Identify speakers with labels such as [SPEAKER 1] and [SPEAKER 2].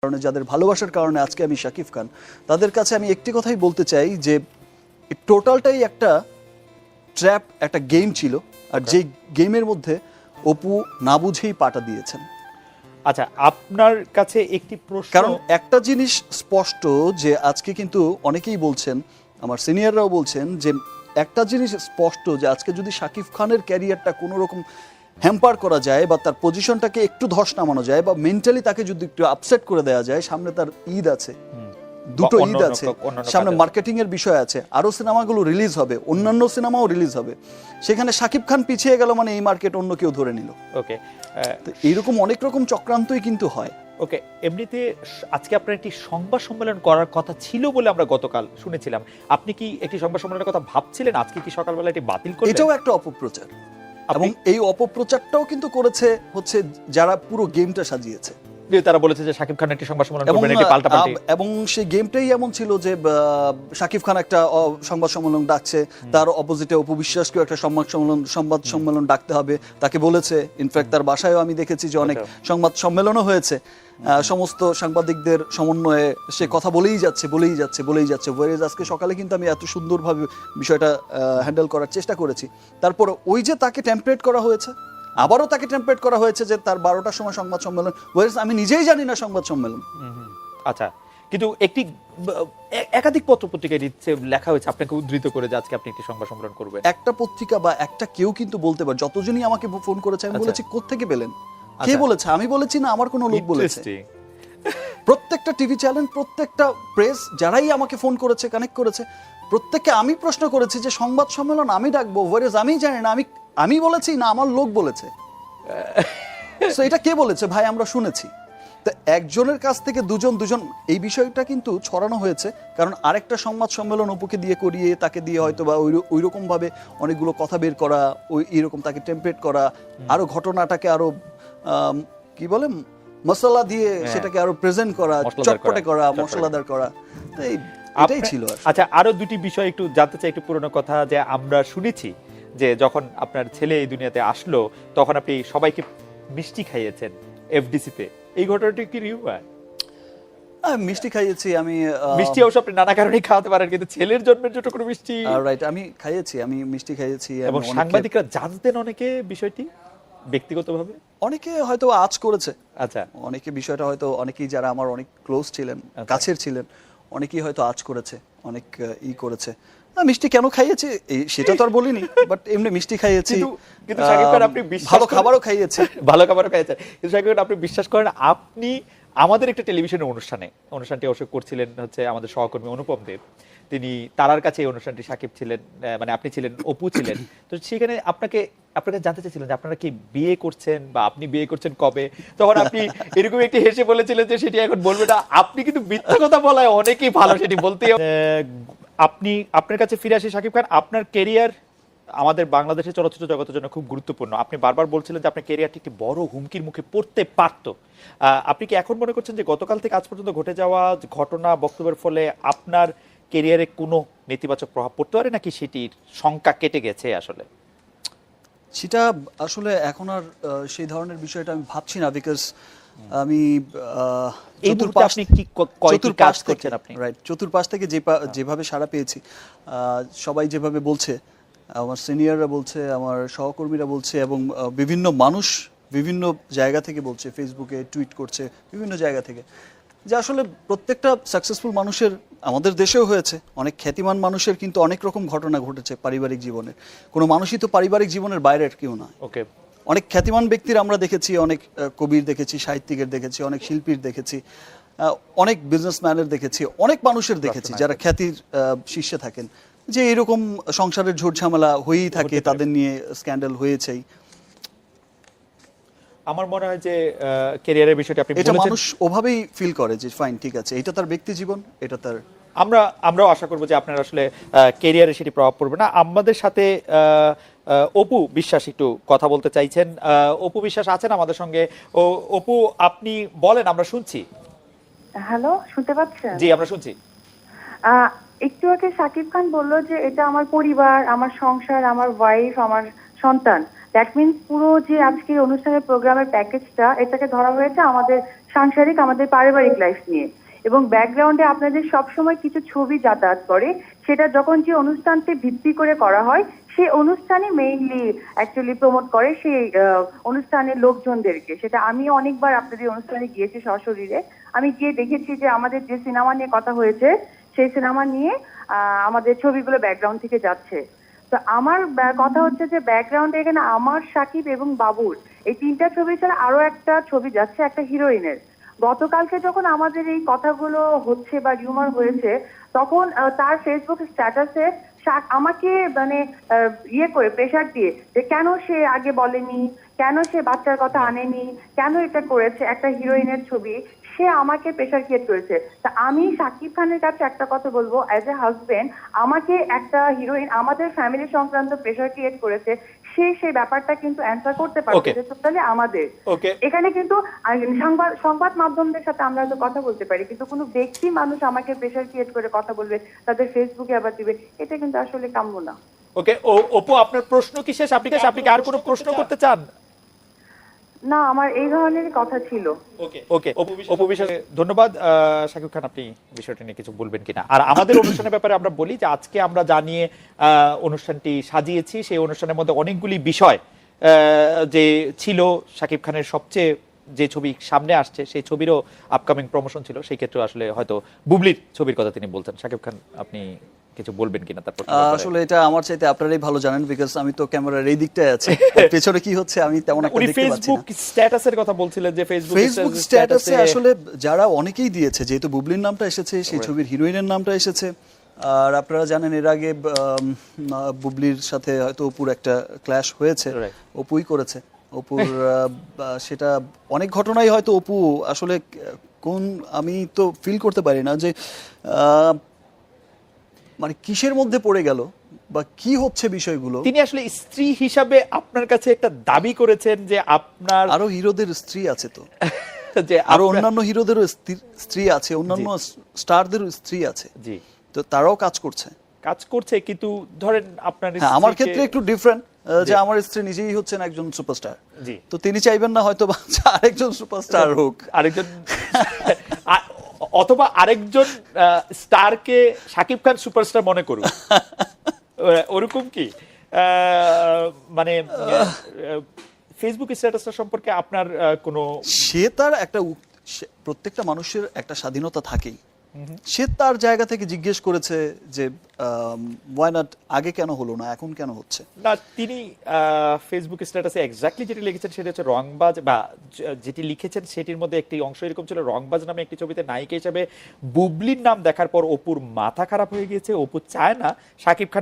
[SPEAKER 1] কারণে যাদের ভালোবাসার কারণে আজকে আমি শাকিব খান, তাদের কাছে আমি একটি কথাই বলতে চাই যে টোটালটাই একটা ট্র্যাপ, একটা গেম ছিল। আর যে গেমের মধ্যে অপু না বুঝেই পাটা দিয়েছেন।
[SPEAKER 2] আচ্ছা, আপনার কাছে একটি প্রশ্ন,
[SPEAKER 1] কারণ একটা জিনিস স্পষ্ট যে আজকে কিন্তু অনেকেই বলছেন, আমার সিনিয়ররাও বলছেন যে একটা জিনিস স্পষ্ট যে আজকে যদি শাকিব খানের ক্যারিয়ারটা কোনো রকম হ্যাম্পার করা যায় বা তার পজিশনটাকে একটু ধস নামানো যায় বা মেন্টালি তাকে যদি একটু আপসেট করে দেওয়া যায়, সামনে তার ঈদ আছে, দুটো ঈদ আছে, সামনে মার্কেটিং এর বিষয় আছে, আরো সিনেমাগুলো রিলিজ হবে, অন্যান্য সিনেমাও রিলিজ হবে, সেখানে শাকিব খান পিছিয়ে গেল মানে এই মার্কেট অন্য কেউ ধরে নিল।
[SPEAKER 2] ওকে,
[SPEAKER 1] এইরকম অনেক রকম চক্রান্তই কিন্তু হয়।
[SPEAKER 2] ওকে, এমনিতে আজকে আপনার একটি সংবাদ সম্মেলন করার কথা ছিল বলে আমরা গতকাল শুনেছিলাম। আপনি কি একটি সংবাদ সম্মেলনের কথা ভাবছিলেন? আজকে কি সকালবেলা এটি বাতিল করলেন?
[SPEAKER 1] এটাও একটা অপপ্রচার, এবং এই অপপ্রচারটাও কিন্তু করেছে হচ্ছে যারা পুরো গেমটা সাজিয়েছে।
[SPEAKER 2] তারা বলেছে যে শাকিব খান একটি সংবাদ সম্মেলন করবেন, একটি পাল্টাপাল্টি,
[SPEAKER 1] এবং সেই গেমটাই এমন ছিল যে শাকিব খান একটা সংবাদ সম্মেলন ডাকছে, তার অপোজিটে অপু বিশ্বাসকেও একটা সংবাদ সম্মেলন ডাকতে হবে, তাকে বলেছে। ইনফ্যাক্ট তার বাসায়ও আমি দেখেছি যে অনেক সংবাদ সম্মেলনও হয়েছে, সমস্ত সাংবাদিকদের সমন্বয়ে সে কথা বলেই যাচ্ছে। ওয়ারেজ আজকে সকালে কিন্তু আমি এত সুন্দরভাবে বিষয়টা হ্যান্ডেল করার চেষ্টা করেছি। তারপর ওই যে তাকে টেম্পলেট করা হয়েছে, আবারও তাকে টেম্পলেট করা হয়েছে যে তার 12টার সময় সংবাদ সম্মেলন, ওয়ারেজ আমি নিজেই জানি না সংবাদ সম্মেলন।
[SPEAKER 2] আচ্ছা, কিন্তু একটি একাধিক পত্র পত্রিকায় লেখা হয়েছে আপনাকে উদ্ধৃত করে যে আজকে আপনি একটি সংবাদ সম্মেলন করবেন।
[SPEAKER 1] একটা পত্রিকা বা একটা কেউ কিন্তু বলতে পারে, যতজনই আমাকে ফোন করেছে আমি বলেছি কোত্থেকে পেলেন, কে বলেছে, আমি বলেছি না আমার কোনো লোক বলেছে। প্রত্যেকটা টিভি চ্যানেল, প্রত্যেকটা প্রেস যারাই আমাকে ফোন করেছে, কানেক্ট করেছে, প্রত্যেককে আমি প্রশ্ন করেছি যে সংবাদ সম্মেলন আমি ডাকবো, ওয়ারেজ আমি জানি না, আমি বলেছি না আমার লোক বলেছে। সো এটা কে বলেছে ভাই, আমরা শুনেছি। তো একজনের কাছ থেকে দুজন এই বিষয়টা কিন্তু ছড়ানো হয়েছে, কারণ আরেকটা সংবাদ সম্মেলন অপুকে দিয়ে করিয়ে তাকে দিয়ে হয়তো বা ওই রকম ভাবে অনেকগুলো কথা বের করা, ওই এরকম তাকে টেম্পলেট করা, আরো ঘটনাটাকে আরো কি বলে মশলা দিয়ে সেটাকে আরো প্রেজেন্ট করা, চটপটে করা, মশলাদার করা। তো এটাই ছিল।
[SPEAKER 2] আচ্ছা, আরো দুটি বিষয় একটু জানতে চাই, একটু পুরনো কথা, যে আমরা শুনেছি যে যখন আপনার ছেলে এই দুনিয়াতে আসলো তখন আপনি সবাইকে মিষ্টি খাইয়েছেন এফডিসি তে, এই ঘটনাটি কি রিউমার?
[SPEAKER 1] মিষ্টি খাইয়েছি আমি,
[SPEAKER 2] মিষ্টি অবশ্য আপনি নানা কারণেই খাওয়াতে পারেন, কিন্তু ছেলের জন্মের জন্য কোনো মিষ্টি?
[SPEAKER 1] রাইট, আমি মিষ্টি খাইয়েছি।
[SPEAKER 2] এবং সাংবাদিকরা জানতেন অনেকে বিষয়টি ব্যক্তিগতভাবে?
[SPEAKER 1] অনেকে হয়তো আজ করেছে।
[SPEAKER 2] আচ্ছা,
[SPEAKER 1] অনেকে বিষয়টা হয়তো, অনেকেই যারা আমার অনেক ক্লোজ ছিলেন, কাছের ছিলেন, অনেকেই হয়তো আজ করেছে, অনেক মিষ্টি কেন খাইয়েছি সেটা তো আর বলিনি, বাট এমনি মিষ্টি খাইয়েছি।
[SPEAKER 2] কিন্তু শাকিব খান, আপনি
[SPEAKER 1] ভালো খাবারও খাইয়েছে।
[SPEAKER 2] কিন্তু শাকিব খান, আপনি বিশ্বাস করেন, আপনি আমাদের একটা টেলিভিশনের অনুষ্ঠানটি অবশ্য করছিলেন হচ্ছে আমাদের সহকর্মী অনুপম দেব, তিনি তারার কাছে এই অনুষ্ঠানটি শাকিব ছিলেন, মানে আপনি ছিলেন, অপু ছিলেন। তো সেখানে আপনাকে জানতে চাইছিলেন যে আপনারা কি বিয়ে করছেন বা আপনি বিয়ে করছেন কবে, তখন আপনি এরকম একটি হেসে বলেছিলেন যে সেটি এখন বলবে না। আপনি কিন্তু মিথ্যা কথা বলায় অনেকেই ভালো সেটি বলতে। আপনি আপনার কাছে ফিরে আসি শাকিব খান, আপনার ক্যারিয়ার আমাদের বাংলাদেশের চলচ্চিত্র জগতের জন্য খুব গুরুত্বপূর্ণ। আপনি বারবার বলছিলেন যে আপনার ক্যারিয়ারটি একটি বড় হুমকির মুখে পড়তে পারত। আপনি কি এখন মনে করছেন যে গতকাল থেকে আজ পর্যন্ত ঘটে যাওয়া ঘটনা, বক্তব্যের ফলে আপনার ক্যারিয়ারে কোনো নেতিবাচক প্রভাব পড়তে পারে, নাকি সেটির শঙ্কা কেটে গেছে? আসলে
[SPEAKER 1] সেটা আসলে এখন আর সেই ধরনের বিষয়টা আমি ভাবছি না, বিকজ আমি চতুর্পাশ থেকে যেভাবে সাড়া পেয়েছি, সবাই যেভাবে বলছে, আমার সিনিয়ররা বলছে, আমার সহকর্মীরা বলছে, এবং বিভিন্ন মানুষ বিভিন্ন জায়গা থেকে বলছে, ফেসবুকে টুইট করছে বিভিন্ন জায়গা থেকে, যে আসলে প্রত্যেকটা সাকসেসফুল মানুষের, আমাদের দেশেও হয়েছে, অনেক খ্যাতিমান মানুষের কিন্তু অনেক রকম ঘটনা ঘটেছে পারিবারিক জীবনে। কোনো মানুষই তো পারিবারিক জীবনের বাইরের কেউ না।
[SPEAKER 2] ওকে,
[SPEAKER 1] অনেক খ্যাতিমান ব্যক্তির আমরা দেখেছি, অনেক কবির দেখেছি, সাহিত্যিকের দেখেছি, অনেক শিল্পীর দেখেছি, অনেক বিজনেসম্যানের দেখেছি, অনেক মানুষের দেখেছি যারা খ্যাতির শীর্ষে থাকেন, যে এরকম সংসারের ঝুট ঝামেলা হয়েই থাকে, তাদের নিয়ে স্ক্যান্ডাল হয়েছেই।
[SPEAKER 2] আমার মনে হয় যে ক্যারিয়ারের বিষয়টি আপনি
[SPEAKER 1] এটা মানুষ ওভাবেই ফিল করে যে ফাইন, ঠিক আছে, এটা তার ব্যক্তি জীবন, এটা তার।
[SPEAKER 2] আমরাও আশা করবো যে আপনার আসলে ক্যারিয়ারে সেটি প্রভাব পড়বে না। আমাদের সাথে অপু বিশ্বাস একটু কথা বলতে চাইছেন। অপু বিশ্বাস আছেন আমাদের সঙ্গে? অপু, আপনি বলেন, আমরা শুনছি।
[SPEAKER 3] হ্যালো, শুনতে পাচ্ছেন?
[SPEAKER 2] জি, আমরা শুনছি।
[SPEAKER 3] একটু আগে শাকিব খান বলল যে এটা আমার পরিবার, আমার সংসার, আমার ওয়াইফ, আমার সন্তান। দ্যাট মিনস পুরো যে আজকের অনুষ্ঠানের প্রোগ্রামের প্যাকেজটা, এটাকে ধরা হয়েছে আমাদের সাংসারিক আমাদের পারিবারিক লাইফ নিয়ে, এবং ব্যাকগ্রাউন্ডে আপনাদের সবসময় কিছু ছবি যাতায়াত করে, সেটা যখন যে অনুষ্ঠানটি ভিত্তি করে করা হয় সেই অনুষ্ঠানে মেইনলি অ্যাকচুয়ালি প্রমোট করে সেই অনুষ্ঠানের লোকজনদেরকে। সেটা আমি অনেকবার আপনাদের অনুষ্ঠানে গিয়েছি সশরীরে, আমি গিয়ে দেখেছি যে আমাদের যে সিনেমা নিয়ে কথা হয়েছে সেই সিনেমা নিয়ে আমাদের ছবিগুলো ব্যাকগ্রাউন্ড থেকে যাচ্ছে। তো আমার কথা হচ্ছে যে ব্যাকগ্রাউন্ডে এখানে আমার, সাকিব এবং বাবুর এই তিনটা ছবি ছাড়া আরো একটা ছবি যাচ্ছে একটা হিরোইনের। গতকালকে যখন আমাদের এই কথাগুলো হচ্ছে বা রিউমার হয়েছে, তখন তার ফেসবুক স্ট্যাটাসে আমাকে মানে ইয়ে করে প্রেশার দিয়ে যে কেন সে আগে বলেনি, কেন সে বাচ্চার কথা আনেনি, কেন এটা করেছে, একটা হিরোইনের ছবি, সে আমাকে প্রেশার ক্রিয়েট করেছে। তা আমি শাকিব খানের কাছে একটা কথা বলবো, অ্যাজ এ হাজবেন্ড আমাকে একটা হিরোইন আমাদের ফ্যামিলি সংক্রান্ত প্রেশার ক্রিয়েট করেছে, সেই ব্যাপারটা কিন্তু অ্যান্সার করতে পারছে যে টোটালি আমাদের। এখানে কিন্তু সংবাদ মাধ্যমদের সাথে আমরা হয়তো কথা বলতে পারি, কিন্তু কোনো ব্যক্তি মানুষ আমাকে প্রেশার ক্রিয়েট করে কথা বলবে, তাদের ফেসবুকে আবার দিবে, এটা কিন্তু আসলে কাম্য না।
[SPEAKER 2] ওকে অপু, আপনার প্রশ্ন কি শেষ? আপনি কি আর কোনো প্রশ্ন করতে চান?
[SPEAKER 3] না, আমার এই ধরনের কথা ছিল।
[SPEAKER 2] ওকে অপু বিশ্বাস, ধন্যবাদ। শাকিব খান, আপনি বিষয়টা নিয়ে কিছু বলবেন কিনা? আর আমাদের অনুষ্ঠানের ব্যাপারে আমরা বলি যে আজকে আমরা জানিয়ে অনুষ্ঠানটি সাজিয়েছি, সেই অনুষ্ঠানের মধ্যে অনেকগুলি বিষয় যে ছিল, শাকিব খানের সবচেয়ে যে ছবি সামনে আসছে সেই ছবিরও আপকামিং প্রমোশন ছিল, সেই ক্ষেত্রে আসলে হয়তো বুবলির ছবির কথা তিনি বলতেন। শাকিব খান, আপনি কিছু বলবেন কিনা? তারপর
[SPEAKER 1] আসলে এটা আমার চাইতে আপনারাই ভালো জানেন, বিকজ আমি তো ক্যামেরার এই দিকটায় আছি, পেছনে কি হচ্ছে আমি তেমন একটা দেখতে পাচ্ছি না।
[SPEAKER 2] ফেসবুক স্ট্যাটাসের কথা বলছিলেন যে
[SPEAKER 1] ফেসবুক স্ট্যাটাসে আসলে যারা অনেকেই দিয়েছে, যেহেতু বুবলির নামটা এসেছে, সেই ছবির হিরোইনের নামটা এসেছে। আর আপনারা জানেন এর আগে বুবলির সাথে হয়তো অপুর একটা ক্ল্যাশ হয়েছে, অপুই করেছে অপুর সেটা অনেক ঘটনাই হয়তো অপু আসলে কোন, আমি তো ফিল করতে পারি না যে মানে কিসের মধ্যে পড়ে গেল বা কি হচ্ছে বিষয়গুলো।
[SPEAKER 2] তিনি আসলে স্ত্রী হিসাবে আপনার কাছে একটা দাবি করেছেন যে আপনার
[SPEAKER 1] আরো হিরোদের স্ত্রী আছে, তো যে আরো অন্যান্য হিরোদেরও স্ত্রী আছে, অন্যান্য স্টারদেরও স্ত্রী আছে, জি, তো তারাও কাজ করছে,
[SPEAKER 2] কিন্তু ধরেন আপনার
[SPEAKER 1] আমার ক্ষেত্রে একটু ডিফারেন্ট, যে আমার স্ত্রী নিজেই হচ্ছেন একজন সুপারস্টার, জি, তো তিনি চাইবেন না হয়তো আরেকজন সুপারস্টার হোক,
[SPEAKER 2] আরেকজন অথবা আরেকজন স্টারকে শাকিব খান সুপারস্টার মনে করুন, ওরকম কি মানে ফেসবুক স্ট্যাটাসটা সম্পর্কে আপনার কোনো,
[SPEAKER 1] সে তার একটা, প্রত্যেকটা মানুষের একটা স্বাধীনতা থাকেই, সে তার জায়গা থেকে জিজ্ঞেস করেছে যে ওয়াই নট, আগে কেন হলো না, এখন কেন হচ্ছে
[SPEAKER 2] না। তিনি ফেসবুক স্ট্যাটাসে এক্স্যাক্টলি যেটি লিখেছেন সেটা হচ্ছে রংবাজ, বা যেটি লিখেছেন সেটির মধ্যে একটি অংশ এরকম ছিল, রংবাজ নামে একটি ছবিতে নায়িকা হিসেবে বুবলির নাম দেখার পর অপুর মাথা খারাপ হয়ে গিয়েছে, অপু চায় না শাকিব খান